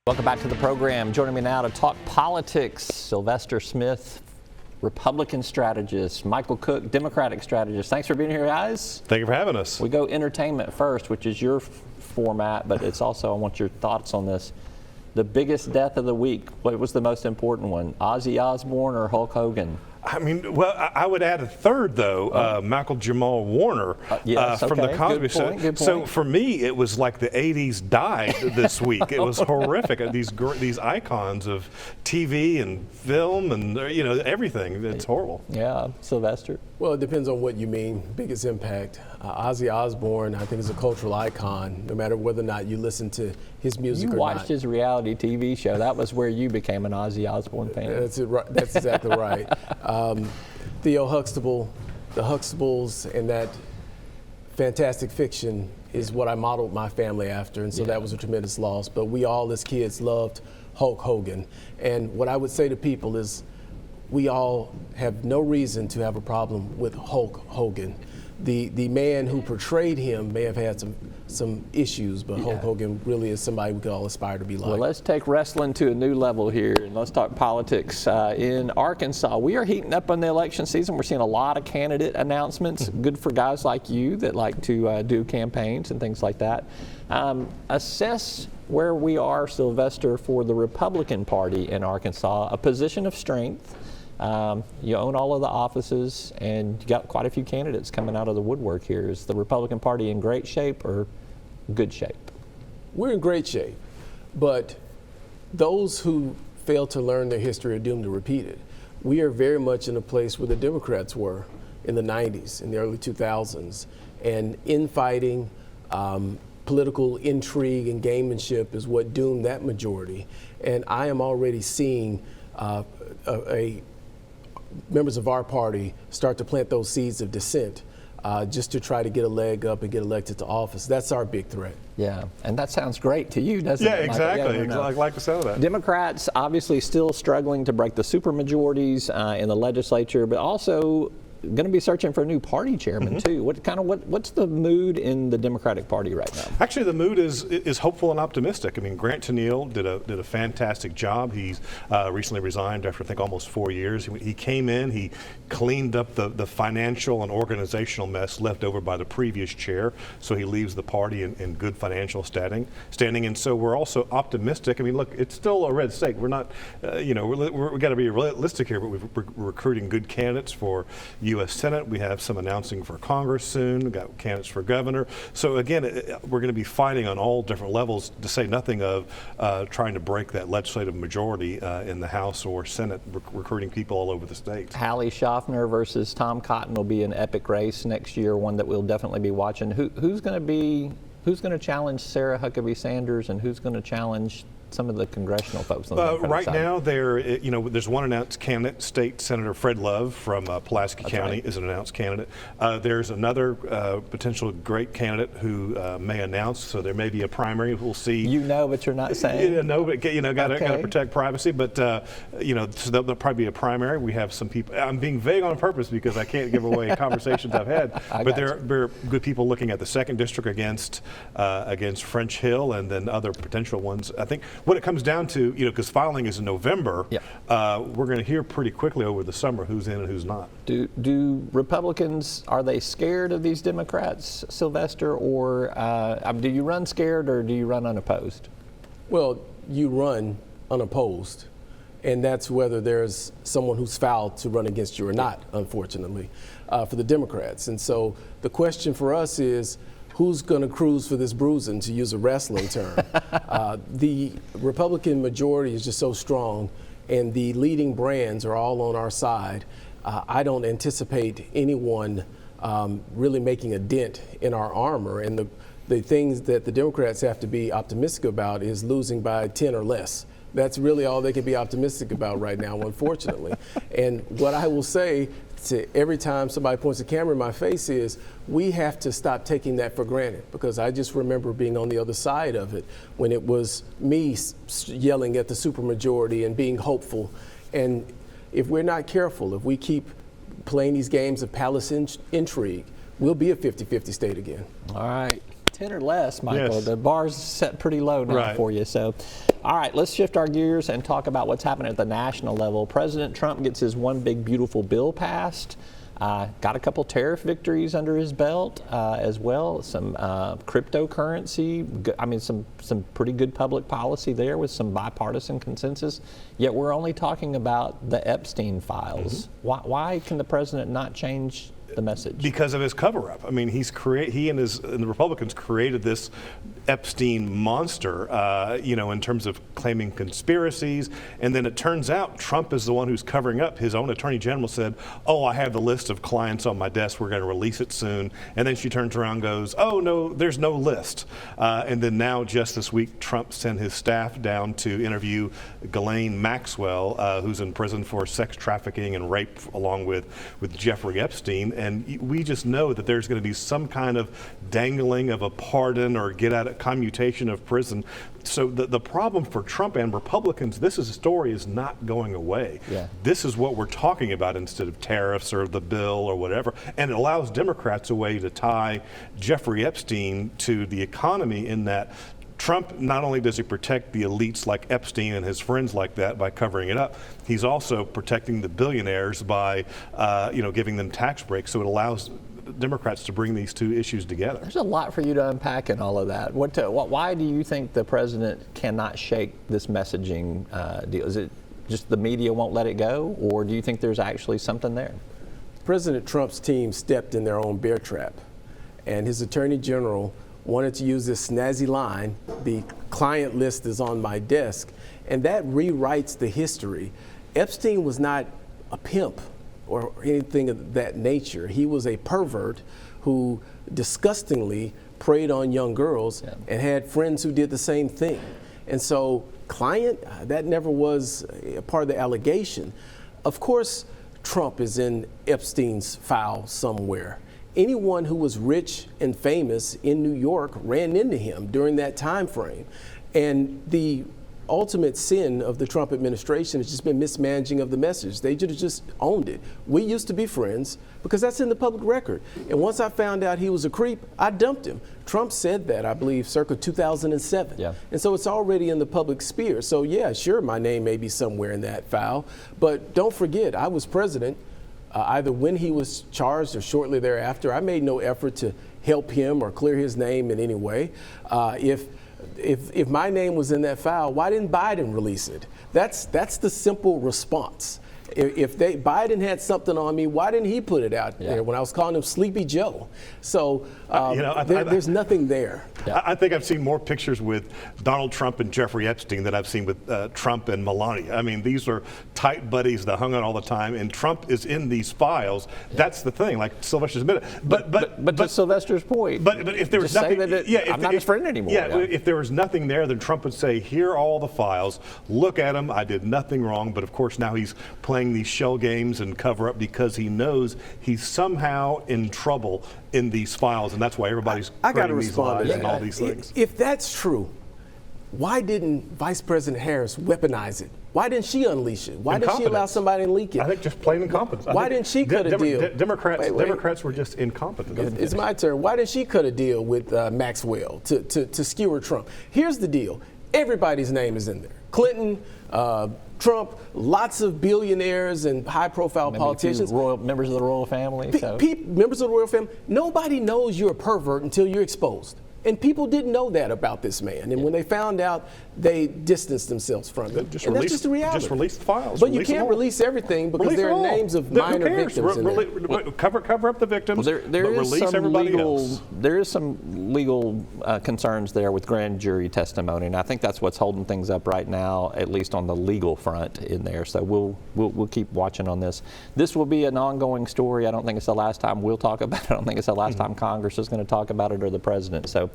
Welcome back to the program. Joining me now to talk politics, Sylvester Smith, Republican strategist, Michael Cook, Democratic strategist. Thanks for being here, guys. Thank you for having us. We go entertainment first, which is your format, but it's also, I want your thoughts on this. The biggest death of the week, what was the most important one? Ozzy Osbourne or Hulk Hogan? I mean, well, I would add a third, though, Michael Jamal Warner yes, from the Cosby Show. Good point. So for me, it was like the 80s died this week. It was horrific. These icons of TV and film and, you know, everything. It's horrible. Yeah, Sylvester? Well, it depends on what you mean, biggest impact. Ozzy Osbourne, I think, is a cultural icon, no matter whether or not you listen to his music or not. You watched his reality TV show. That was where you became an Ozzy Osbourne fan. That's exactly right. Theo Huxtable, the Huxtables, and that fantastic fiction is what I modeled my family after, and so that was a tremendous loss. But we all, as kids, loved Hulk Hogan. And what I would say to people is we all have no reason to have a problem with Hulk Hogan. The man who portrayed him may have had some issues, but Hulk Hogan really is somebody we could all aspire to be like. Well, let's take wrestling to a new level here, and let's talk politics. In Arkansas, we are heating up on the election season. We're seeing a lot of candidate announcements. Good for guys like you that like to do campaigns and things like that. Assess where we are, Sylvester, for the Republican Party in Arkansas, a position of strength. You own all of the offices, and you got quite a few candidates coming out of the woodwork here. Is the Republican Party in great shape or good shape? We're in great shape, but those who fail to learn their history are doomed to repeat it. We are very much in a place where the Democrats were in the 90s, in the early 2000s, and infighting, political intrigue and gamemanship is what doomed that majority. And I am already seeing members of our party start to plant those seeds of dissent just to try to get a leg up and get elected to office. That's our big threat. Yeah, and that sounds great to you, doesn't it? Yeah, exactly. I like the sound of that. Democrats obviously still struggling to break the supermajorities in the legislature, but also going to be searching for a new party chairman too. What's the mood in the Democratic Party right now? Actually, the mood is hopeful and optimistic. I mean, Grant Tennille did a fantastic job. He's recently resigned after I think almost 4 years. He came in, he cleaned up the financial and organizational mess left over by the previous chair. So he leaves the party in good financial standing. And so we're also optimistic. I mean, look, it's still a red state. We're not, we got to be realistic here. But we're recruiting good candidates for U.S. Senate. We have some announcing for Congress soon. We've got candidates for governor. So again, we're going to be fighting on all different levels, to say nothing of trying to break that legislative majority in the House or Senate, recruiting people all over the state. Hallie Schaffner versus Tom Cotton will be an epic race next year, one that we'll definitely be watching. Who's going to challenge Sarah Huckabee Sanders, and who's going to challenge some of the congressional folks on the Democratic right side? now, there's one announced candidate. State Senator Fred Love from Pulaski County is an announced candidate. There's another potential great candidate who may announce. So there may be a primary. We'll see. You know, but you're not saying. No, but got to protect privacy. But so there'll probably be a primary. We have some people. I'm being vague on purpose because I can't give away conversations I've had. But there are good people looking at the 2nd District against French Hill, and then other potential ones. I think what it comes down to, because filing is in November, we're going to hear pretty quickly over the summer who's in and who's not. Do Republicans, are they scared of these Democrats, Sylvester, or do you run scared or do you run unopposed? Well, you run unopposed, and that's whether there's someone who's fouled to run against you or not, unfortunately, for the Democrats. And so the question for us is, who's going to cruise for this bruising, to use a wrestling term? The Republican majority is just so strong, and the leading brands are all on our side. I don't anticipate anyone really making a dent in our armor. And the things that the Democrats have to be optimistic about is losing by 10 or less. That's really all they can be optimistic about right now, unfortunately. And what I will say to every time somebody points a camera in my face is, we have to stop taking that for granted, because I just remember being on the other side of it when it was me yelling at the supermajority and being hopeful. And if we're not careful, if we keep playing these games of palace intrigue, we'll be a 50-50 state again. All right. 10 or less, Michael. Yes. The bar's set pretty low now Right. for you. So, all right, let's shift our gears and talk about what's happening at the national level. President Trump gets his one big beautiful bill passed. Got a couple tariff victories under his belt as well. Some cryptocurrency. I mean, some pretty good public policy there with some bipartisan consensus. Yet we're only talking about the Epstein files. Why can the president not change the message? Because of his cover-up. I mean, he and the Republicans created this Epstein monster, in terms of claiming conspiracies. And then it turns out Trump is the one who's covering up. His own attorney general said, "Oh, I have the list of clients on my desk. We're going to release it soon." And then she turns around and goes, "Oh, no, there's no list." And then now, just this week, Trump sent his staff down to interview Ghislaine Maxwell, who's in prison for sex trafficking and rape, along with Jeffrey Epstein. And we just know that there's going to be some kind of dangling of a pardon or commutation of prison. So the problem for Trump and Republicans, this story is not going away. Yeah. This is what we're talking about instead of tariffs or the bill or whatever. And it allows Democrats a way to tie Jeffrey Epstein to the economy, in that Trump, not only does he protect the elites like Epstein and his friends like that by covering it up, he's also protecting the billionaires by giving them tax breaks. So it allows Democrats to bring these two issues together. There's a lot for you to unpack in all of that. Why do you think the president cannot shake this messaging deal? Is it just the media won't let it go, or do you think there's actually something there? President Trump's team stepped in their own bear trap, and his attorney general wanted to use this snazzy line, "The client list is on my desk," and that rewrites the history. Epstein was not a pimp or anything of that nature. He was a pervert who disgustingly preyed on young girls and had friends who did the same thing. And so client, that never was a part of the allegation. Of course, Trump is in Epstein's file somewhere. Anyone who was rich and famous in New York ran into him during that time frame. And the ultimate sin of the Trump administration has just been mismanaging of the message. They should have just owned it. We used to be friends because that's in the public record. And once I found out he was a creep, I dumped him. Trump said that, I believe, circa 2007. Yeah. And so it's already in the public sphere. So yeah, sure, my name may be somewhere in that file. But don't forget, I was president either when he was charged or shortly thereafter. I made no effort to help him or clear his name in any way. If my name was in that file, why didn't Biden release it? That's the simple response. If Biden had something on me, why didn't he put it out there when I was calling him Sleepy Joe? So there's nothing there. I think I've seen more pictures with Donald Trump and Jeffrey Epstein than I've seen with Trump and Melania. I mean, these are tight buddies that hung out all the time, and Trump is in these files. That's the thing, like Sylvester admitted. But to Sylvester's point, but if there was just nothing, say that I'm not his friend anymore. If there was nothing there, then Trump would say, "Here are all the files. Look at them. I did nothing wrong." But of course, now he's playing these shell games and cover up because he knows he's somehow in trouble in these files, and that's why everybody's creating these lies and all these things. If that's true, why didn't Vice President Harris weaponize it? Why didn't she unleash it? Why didn't she allow somebody to leak it? I think just plain incompetence. Why didn't she cut a deal? Democrats were just incompetent. It's my turn. Why didn't she cut a deal with Maxwell to skewer Trump? Here's the deal. Everybody's name is in there. Clinton, Trump, lots of billionaires and high-profile politicians. Members of the royal family. Members of the royal family. Nobody knows you're a pervert until you're exposed. And people didn't know that about this man. And when they found out, they distanced themselves from it. And that's just the reality. Just release the files. But you can't release everything because there are names of minor victims in there. Cover up the victims, Well, but release everybody else. There is some legal concerns there with grand jury testimony, and I think that's what's holding things up right now, at least on the legal front in there. So we'll keep watching on this. This will be an ongoing story. I don't think it's the last time we'll talk about it. I don't think it's the last time Congress is going to talk about it or the president. So